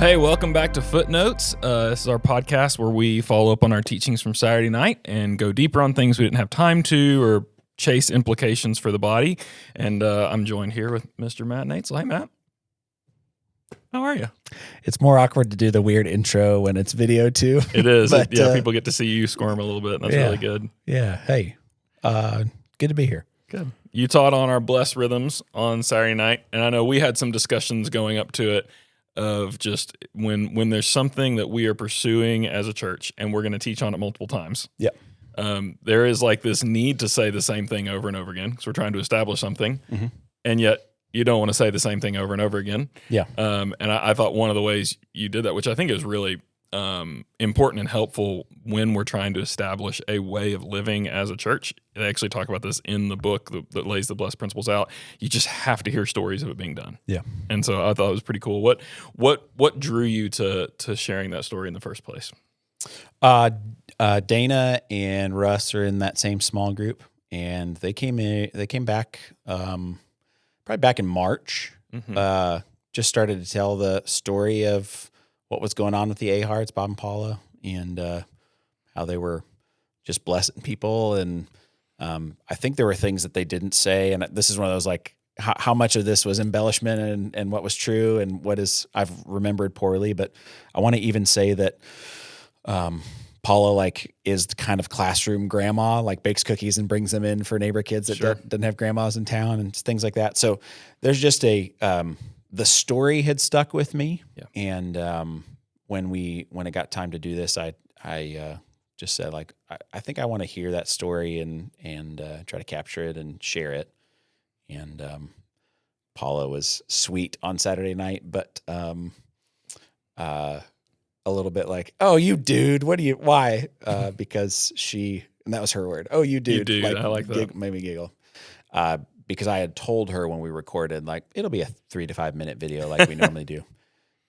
Hey, welcome back to Footnotes. This is our podcast where we follow up on our teachings from Saturday night and go deeper on things we didn't have time to or chase implications for the body. And I'm joined here with Mr. Matt Natesel. Hey, Matt. How are you? It's more awkward to do the weird intro when it's video too. It is. But, people get to see you squirm a little bit, and that's really good. Yeah. Hey, good to be here. Good. You taught on our blessed rhythms on Saturday night, and I know we had some discussions going up to it of just when there's something that we are pursuing as a church and we're going to teach on it multiple times. Yeah. There is like this need to say the same thing over and over again because we're trying to establish something, and yet you don't want to say the same thing over and over again. Yeah. And I thought one of the ways you did that, which I think is really important and helpful when we're trying to establish a way of living as a church. They actually talk about this in the book that lays the blessed principles out. You just have to hear stories of it being done. Yeah. And so I thought it was pretty cool. What drew you to sharing that story in the first place? Dana and Russ are in that same small group, and they came back probably back in March. Just started to tell the story of what was going on with the A-Hearts, Bob and Paula, and how they were just blessing people. And I think there were things that they didn't say. And this is one of those, like, how much of this was embellishment and what was true and what is I've remembered poorly. But I want to even say that Paula, like, is the kind of classroom grandma, like bakes cookies and brings them in for neighbor kids that doesn't have grandmas in town and things like that. So there's just the story had stuck with me. Yeah. And when it got time to do this, I just said, like, I think I want to hear that story and try to capture it and share it. And Paula was sweet on Saturday night, but a little bit like, "Oh, you dude, why?" Because and that was her word. "Oh, you dude." You dude, I like that. Made me giggle. Because I had told her when we recorded, like, it'll be a 3 to 5 minute video like we normally do.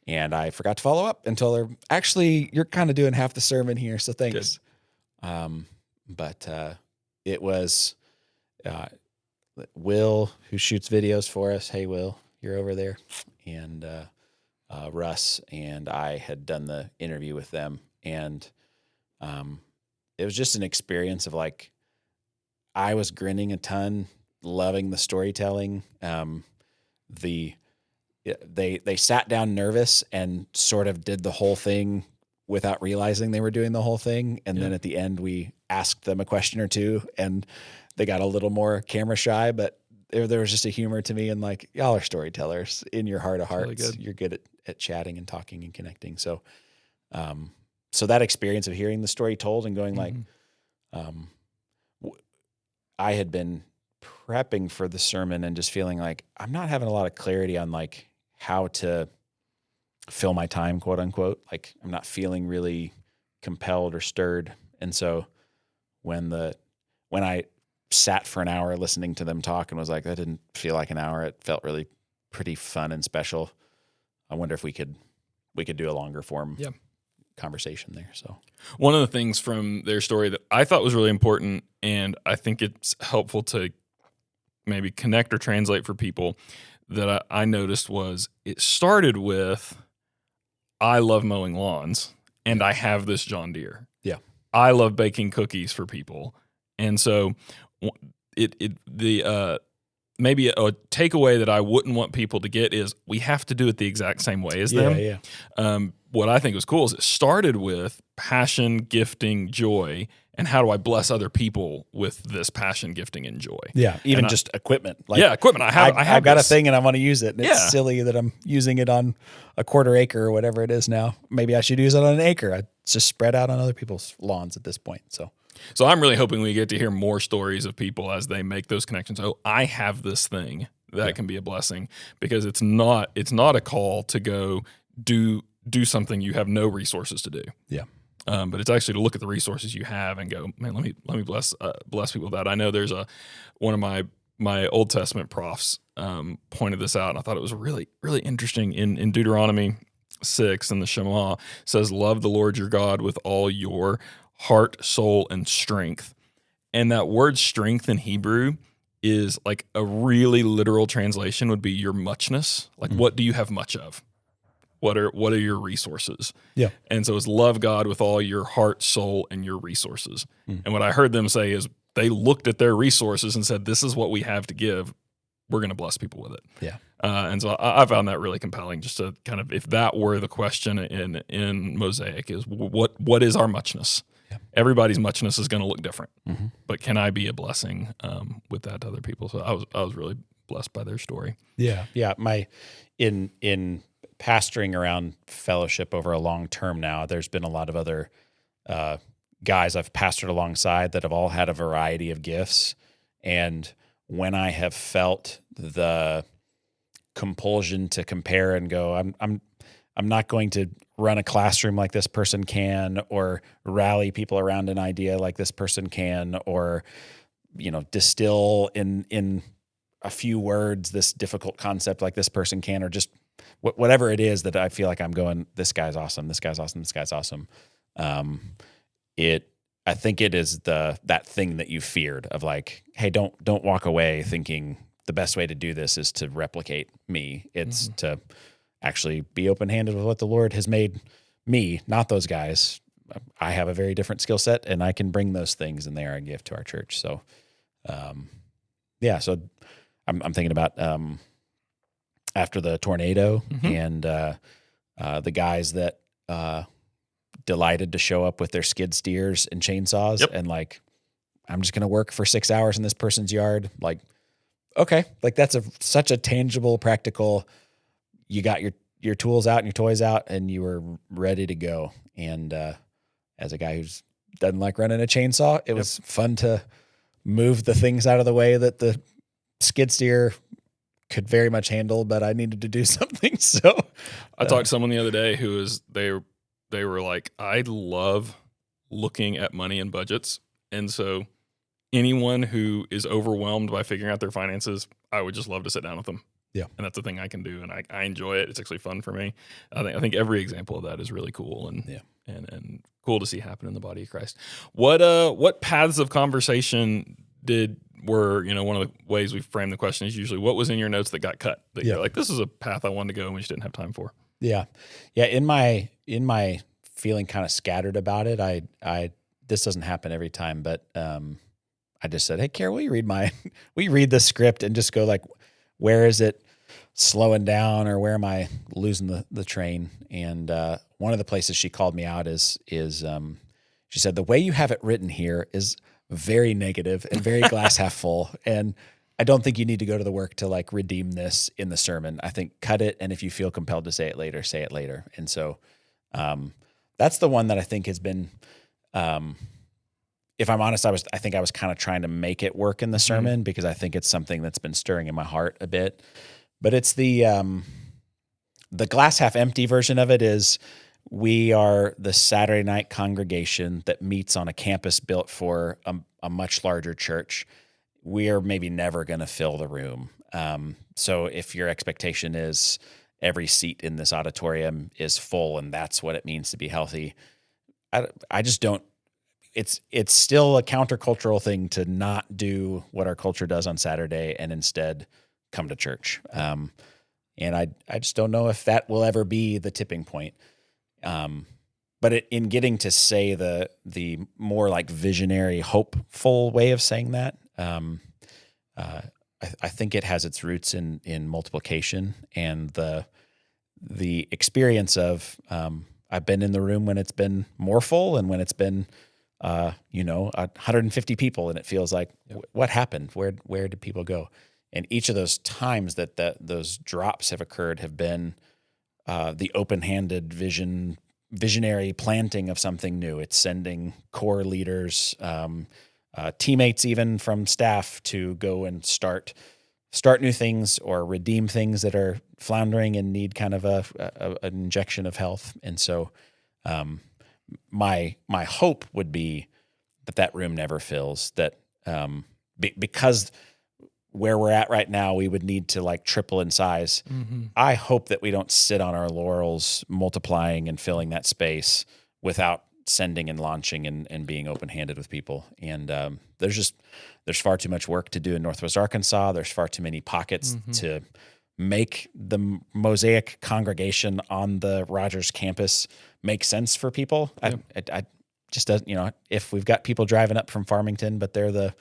And I forgot to follow up and told her, actually, you're kind of doing half the sermon here, so thanks. But it was Will, who shoots videos for us. Hey, Will, you're over there. And Russ and I had done the interview with them. And it was just an experience of, like, I was grinning a ton, loving the storytelling. They sat down nervous and sort of did the whole thing without realizing they were doing the whole thing. And then at the end, we asked them a question or two, and they got a little more camera shy, but there was just a humor to me. And, like, y'all are storytellers in your heart of hearts. Really good. You're good at chatting and talking and connecting. So, so that experience of hearing the story told and going like, I had been prepping for the sermon and just feeling like I'm not having a lot of clarity on, like, how to fill my time, quote unquote. Like, I'm not feeling really compelled or stirred. And so when I sat for an hour listening to them talk and was like, that didn't feel like an hour. It felt really pretty fun and special. I wonder if we could do a longer form conversation there. So one of the things from their story that I thought was really important, and I think it's helpful to maybe connect or translate for people, that I noticed was it started with, I love mowing lawns and I have this John Deere. Yeah. I love baking cookies for people. And so maybe a takeaway that I wouldn't want people to get is we have to do it the exact same way as them. Yeah. What I think was cool is it started with passion, gifting, joy, and how do I bless other people with this passion, gifting, and joy? Yeah, even just equipment. Like, equipment. I've got a thing and I want to use it. And it's silly that I'm using it on a quarter acre or whatever it is now. Maybe I should use it on an acre. It's just spread out on other people's lawns at this point. So I'm really hoping we get to hear more stories of people as they make those connections. Oh, I have this thing that can be a blessing, because it's not a call to go do something you have no resources to do. Yeah. But it's actually to look at the resources you have and go, man, let me bless people with that. I know there's one of my Old Testament profs pointed this out, and I thought it was really, really interesting. In Deuteronomy 6 in the Shema, says, love the Lord your God with all your heart, soul, and strength. And that word strength in Hebrew is like a really literal translation would be your muchness. Like, what do you have much of? What are your resources? Yeah. And so it's love God with all your heart, soul, and your resources. And what I heard them say is they looked at their resources and said, this is what we have to give. We're going to bless people with it. Yeah. And so I found that really compelling, just to kind of, if that were the question in Mosaic, is what is our muchness? Yeah. Everybody's muchness is going to look different, but can I be a blessing with that to other people? So I was really blessed by their story. Yeah. Yeah. In pastoring around fellowship over a long term now, there's been a lot of other guys I've pastored alongside that have all had a variety of gifts. And when I have felt the compulsion to compare and go, I'm not going to run a classroom like this person can, or rally people around an idea like this person can, or, distill in a few words this difficult concept like this person can, or just whatever it is that I feel like I'm going, this guy's awesome, this guy's awesome, this guy's awesome. I think it is that thing that you feared of like, hey, don't walk away thinking the best way to do this is to replicate me. It's to actually be open-handed with what the Lord has made me, not those guys. I have a very different skill set, and I can bring those things, and they are a gift to our church. So, so I'm thinking about after the tornado and the guys that delighted to show up with their skid steers and chainsaws and like, I'm just going to work for 6 hours in this person's yard. Like, okay, like that's such a tangible, practical, you got your tools out and your toys out and you were ready to go. And as a guy who doesn't like running a chainsaw, it was fun to move the things out of the way that the skid steer could very much handle, but I needed to do something. So I talked to someone the other day who was, they were like, I love looking at money and budgets. And so anyone who is overwhelmed by figuring out their finances, I would just love to sit down with them. Yeah. And that's the thing I can do. And I enjoy it. It's actually fun for me. I think every example of that is really cool and cool to see happen in the body of Christ. What paths of conversation were one of the ways we frame the question is usually what was in your notes that got cut? That you're like, this is a path I wanted to go and we just didn't have time for. Yeah. Yeah. In my feeling kind of scattered about it, I this doesn't happen every time, but I just said, hey, Carol, will you read the script and just go like, where is it slowing down or where am I losing the train? And one of the places she called me out is she said, the way you have it written here is very negative and very glass half full. And I don't think you need to go to the work to like redeem this in the sermon. I think cut it. And if you feel compelled to say it later, say it later. And so that's the one that I think has been, if I'm honest, I think I was kind of trying to make it work in the sermon because I think it's something that's been stirring in my heart a bit. But it's the glass half empty version of it is we are the Saturday night congregation that meets on a campus built for a much larger church. We are maybe never going to fill the room. So if your expectation is every seat in this auditorium is full and that's what it means to be healthy, I just don't. It's still a countercultural thing to not do what our culture does on Saturday and instead come to church. And I just don't know if that will ever be the tipping point. But in getting to say the more like visionary, hopeful way of saying that, I think it has its roots in multiplication and the experience of I've been in the room when it's been more full and when it's been 150 people and it feels like what happened? Where did people go? And each of those times that those drops have occurred have been the open-handed visionary planting of something new. It's sending core leaders, teammates, even from staff, to go and start new things or redeem things that are floundering and need kind of an injection of health. And so, my hope would be that room never fills. That because where we're at right now, we would need to like triple in size. Mm-hmm. I hope that we don't sit on our laurels multiplying and filling that space without sending and launching and being open-handed with people. And there's far too much work to do in Northwest Arkansas. There's far too many pockets to make the Mosaic congregation on the Rogers campus make sense for people. Yeah. I just doesn't, if we've got people driving up from Farmington, but they're the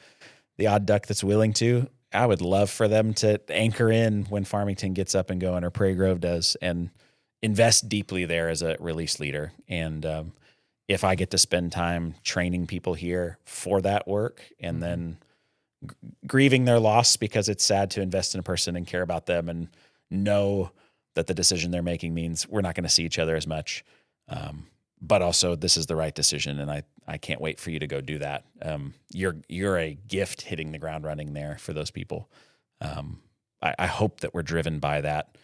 odd duck that's willing to, I would love for them to anchor in when Farmington gets up and going, or Prairie Grove does, and invest deeply there as a release leader. And if I get to spend time training people here for that work, and then grieving their loss, because it's sad to invest in a person and care about them and know that the decision they're making means we're not going to see each other as much. But also this is the right decision, and I can't wait for you to go do that. You're a gift hitting the ground running there for those people. I hope that we're driven by that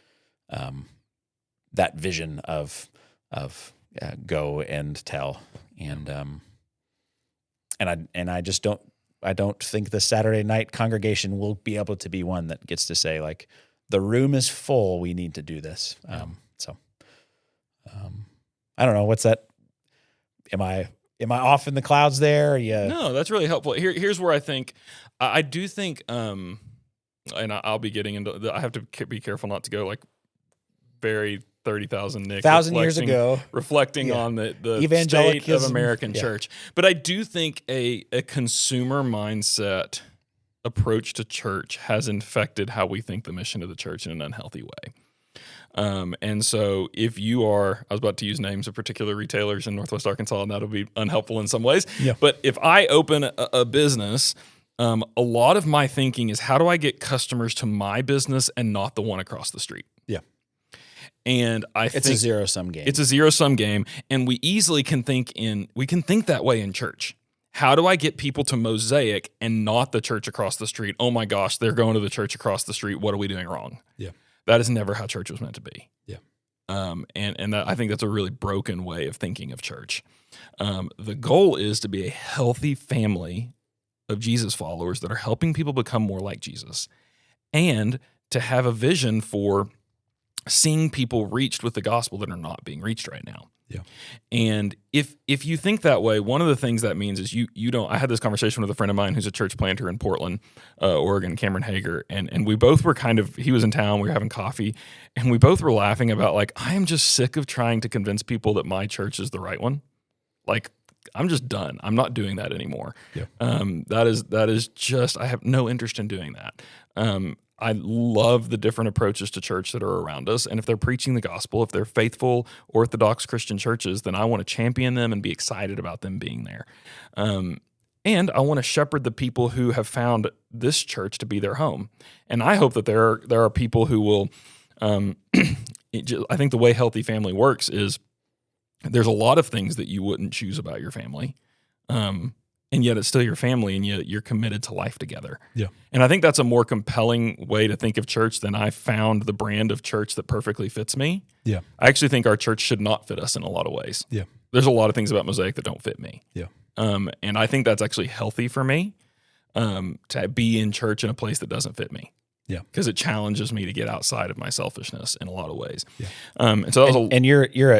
vision of go and tell, and I just don't think the Saturday night congregation will be able to be one that gets to say, like, the room is full, we need to do this. I don't know. What's that? Am I off in the clouds there? Yeah. No, that's really helpful. Here's where I think, I do think, and I'll be getting into, I have to be careful not to go like very 30,000 Nick. 1,000 years ago. Reflecting on the state of American church. But I do think a consumer mindset approach to church has infected how we think the mission of the church in an unhealthy way. And so if you are, I was about to use names of particular retailers in Northwest Arkansas, and that'll be unhelpful in some ways. Yeah. But if I open a business, a lot of my thinking is, how do I get customers to my business and not the one across the street? Yeah. And it's a zero-sum game. It's a zero-sum game. And we easily can think that way in church. How do I get people to Mosaic and not the church across the street? Oh my gosh, they're going to the church across the street. What are we doing wrong? Yeah. That is never how church was meant to be. Yeah. And that, I think that's a really broken way of thinking of church. The goal is to be a healthy family of Jesus followers that are helping people become more like Jesus, and to have a vision for seeing people reached with the gospel that are not being reached right now. Yeah. And if you think that way, one of the things that means is you don't. I had this conversation with a friend of mine who's a church planter in Portland, Oregon, Cameron Hager, and we both were he was in town, we were having coffee, and we both were laughing about, like, I am just sick of trying to convince people that my church is the right one. Like, I'm just done. I'm not doing that anymore. Yeah. That is just, I have no interest in doing that. I love the different approaches to church that are around us. And if they're preaching the gospel, if they're faithful, Orthodox Christian churches, then I want to champion them and be excited about them being there. And I want to shepherd the people who have found this church to be their home. And I hope that there are people who will, I think the way healthy family works is there's a lot of things that you wouldn't choose about your family. And yet it's still your family, and yet you're committed to life together. Yeah. And I think that's a more compelling way to think of church than I found the brand of church that perfectly fits me. Yeah. I actually think our church should not fit us in a lot of ways. Yeah. There's a lot of things about Mosaic that don't fit me. Yeah. And I think that's actually healthy for me, to be in church in a place that doesn't fit me. Yeah. Because it challenges me to get outside of my selfishness in a lot of ways. Yeah. And so that was and you're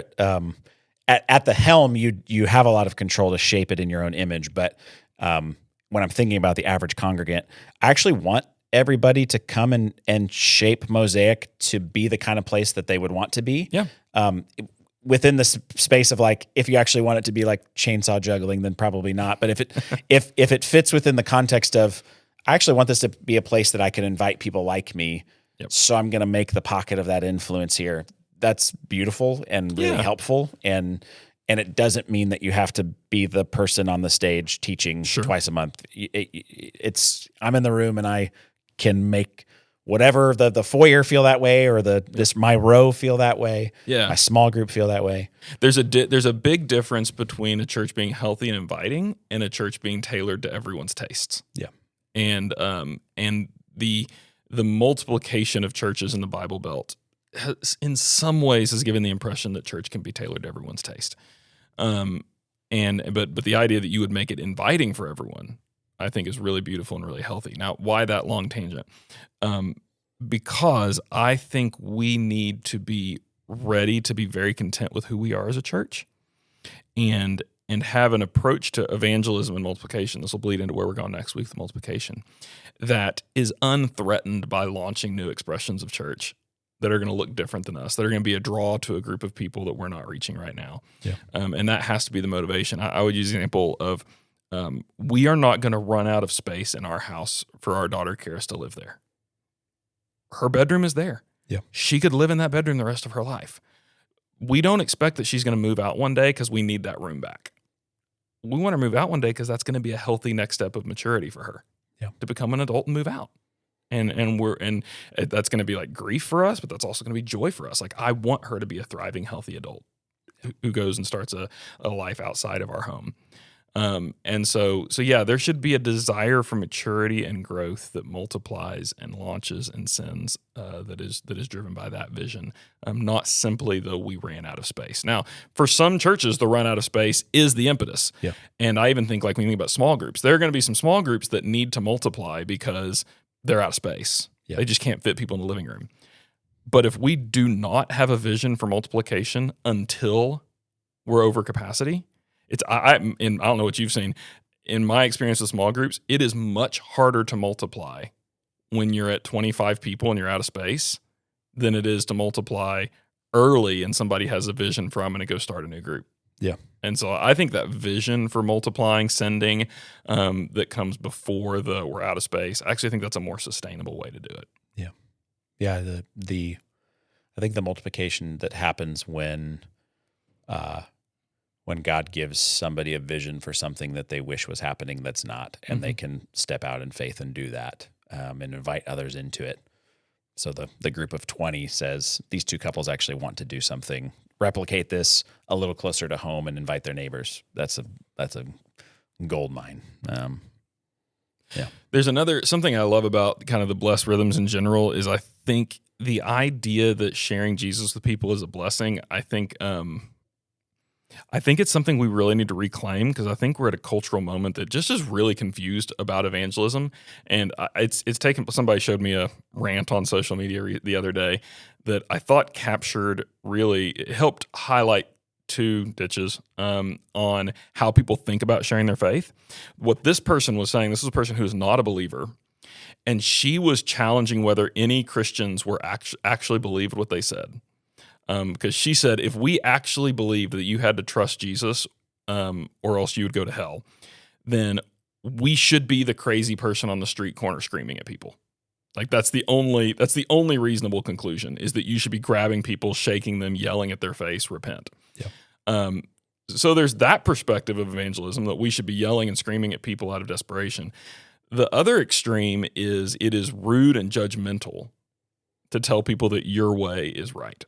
at the helm, you have a lot of control to shape it in your own image. But when I'm thinking about the average congregant, I actually want everybody to come and shape Mosaic to be the kind of place that they would want to be. Yeah. Within the space of, like, if you actually want it to be like chainsaw juggling, then probably not. But if it fits within the context of, I actually want this to be a place that I can invite people like me. Yep. So I'm going to make the pocket of that influence here. That's beautiful and really helpful. And it doesn't mean that you have to be the person on the stage teaching twice a month. I'm in the room, and I can make whatever the foyer feel that way, or my row feel that way. Yeah. My small group feel that way. There's a big difference between a church being healthy and inviting and a church being tailored to everyone's tastes. Yeah. And the multiplication of churches in the Bible Belt in some ways has given the impression that church can be tailored to everyone's taste. But the idea that you would make it inviting for everyone, I think, is really beautiful and really healthy. Now, why that long tangent? Because I think we need to be ready to be very content with who we are as a church. And and have an approach to evangelism and multiplication. This will bleed into where we're going next week, the multiplication, that is unthreatened by launching new expressions of church that are going to look different than us, that are going to be a draw to a group of people that we're not reaching right now. Yeah. And that has to be the motivation. I would use the example of we are not going to run out of space in our house for our daughter, Karis, to live there. Her bedroom is there. Yeah. She could live in that bedroom the rest of her life. We don't expect that she's going to move out one day because we need that room back. We want her to move out one day because that's going to be a healthy next step of maturity for her. Yeah. To become an adult and move out. And that's going to be like grief for us, but that's also going to be joy for us. Like, I want her to be a thriving, healthy adult who goes and starts a life outside of our home. And so yeah, there should be a desire for maturity and growth that multiplies and launches and sends, that is driven by that vision. Not simply the we ran out of space. Now, for some churches, the run out of space is the impetus. Yeah. And I even think, like, when you think about small groups, there are going to be some small groups that need to multiply because they're out of space. Yeah. They just can't fit people in the living room. But if we do not have a vision for multiplication until we're over capacity, I don't know what you've seen. In my experience with small groups, it is much harder to multiply when you're at 25 people and you're out of space than it is to multiply early and somebody has a vision for, I'm going to go start a new group. Yeah. And so I think that vision for multiplying, sending, that comes before we're out of space, I actually think that's a more sustainable way to do it. Yeah. Yeah. I think the multiplication that happens when God gives somebody a vision for something that they wish was happening that's not, and they can step out in faith and do that, and invite others into it. So the group of 20 says these two couples actually want to do something, replicate this a little closer to home, and invite their neighbors. That's a gold mine. Yeah. There's something I love about kind of the blessed rhythms in general is I think the idea that sharing Jesus with people is a blessing. I think it's something we really need to reclaim, because I think we're at a cultural moment that just is really confused about evangelism. And it's taken, somebody showed me a rant on social media the other day that I thought it helped highlight two ditches on how people think about sharing their faith. What this person was saying, this is a person who is not a believer, and she was challenging whether any Christians were actually believed what they said. Because she said, if we actually believed that you had to trust Jesus, or else you would go to hell, then we should be the crazy person on the street corner screaming at people. Like, that's the only reasonable conclusion, is that you should be grabbing people, shaking them, yelling at their face, repent. Yeah. So there's that perspective of evangelism, that we should be yelling and screaming at people out of desperation. The other extreme is it is rude and judgmental to tell people that your way is right.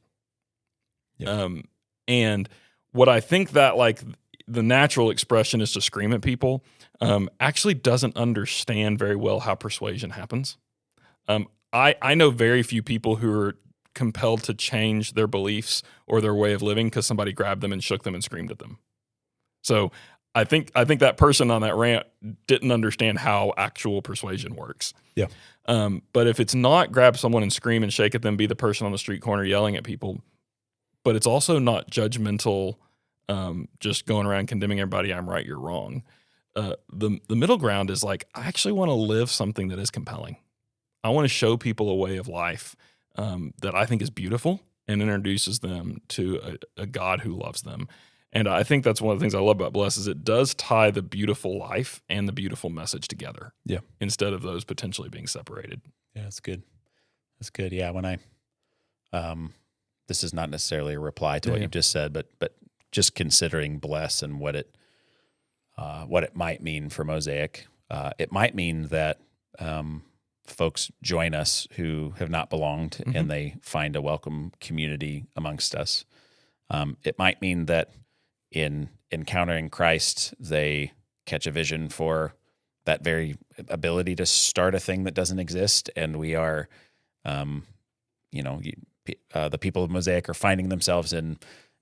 Yep. And what I think that, like, the natural expression is to scream at people, actually doesn't understand very well how persuasion happens. I know very few people who are compelled to change their beliefs or their way of living because somebody grabbed them and shook them and screamed at them. So I think that person on that rant didn't understand how actual persuasion works. Yeah. But if it's not grab someone and scream and shake at them, be the person on the street corner yelling at people, but it's also not judgmental, just going around condemning everybody, I'm right, you're wrong. The middle ground is like, I actually want to live something that is compelling. I want to show people a way of life that I think is beautiful and introduces them to a God who loves them. And I think that's one of the things I love about Bless, is it does tie the beautiful life and the beautiful message together. Yeah. Instead of those potentially being separated. Yeah, that's good. That's good. Yeah, when this is not necessarily a reply to what you just said, but just considering Bless and what it might mean for Mosaic, it might mean that folks join us who have not belonged, and they find a welcome community amongst us. It might mean that in encountering Christ, they catch a vision for that very ability to start a thing that doesn't exist, and we are, the people of Mosaic are finding themselves in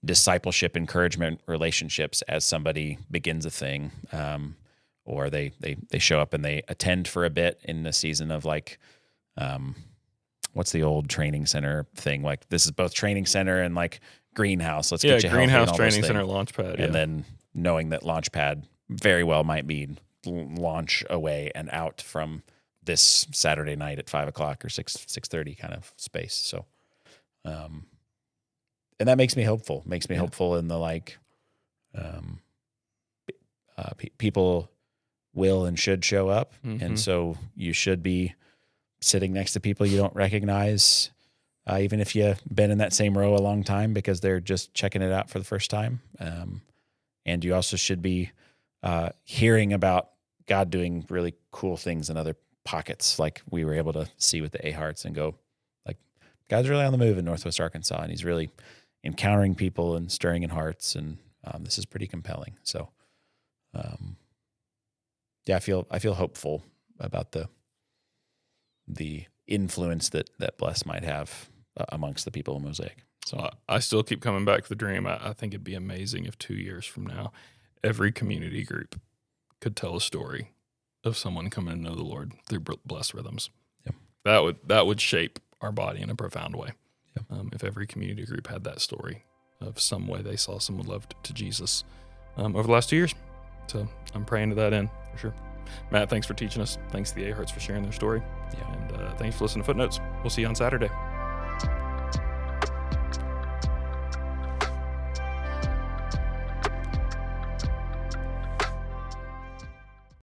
discipleship, encouragement relationships as somebody begins a thing, or they show up and they attend for a bit in the season of, like, what's the old training center thing? Like this is both training center and like greenhouse. Let's Yeah, get you healthy and greenhouse all training those center, things. Launchpad. And then knowing that Launchpad very well might mean launch away and out from this Saturday night at 5 o'clock or 6:30 kind of space. So, and that makes me hopeful. Makes me hopeful in the like, people will and should show up, and so you should be sitting next to people you don't recognize, even if you've been in that same row a long time, because they're just checking it out for the first time. And you also should be hearing about God doing really cool things in other pockets, like we were able to see with the A-Hearts, and go, like, God's really on the move in Northwest Arkansas, and he's really encountering people and stirring in hearts, and this is pretty compelling. So, yeah, I feel hopeful about the influence that Bless might have amongst the people of Mosaic. So I still keep coming back to the dream. I think it'd be amazing if 2 years from now, every community group could tell a story of someone coming to know the Lord through Bless Rhythms. Yep. That would shape our body in a profound way. Yep. If every community group had that story of some way they saw someone loved to Jesus over the last 2 years. So I'm praying to that end for sure. Matt, thanks for teaching us. Thanks to the A-Hearts for sharing their story. Yeah. And thanks for listening to Footnotes. We'll see you on Saturday.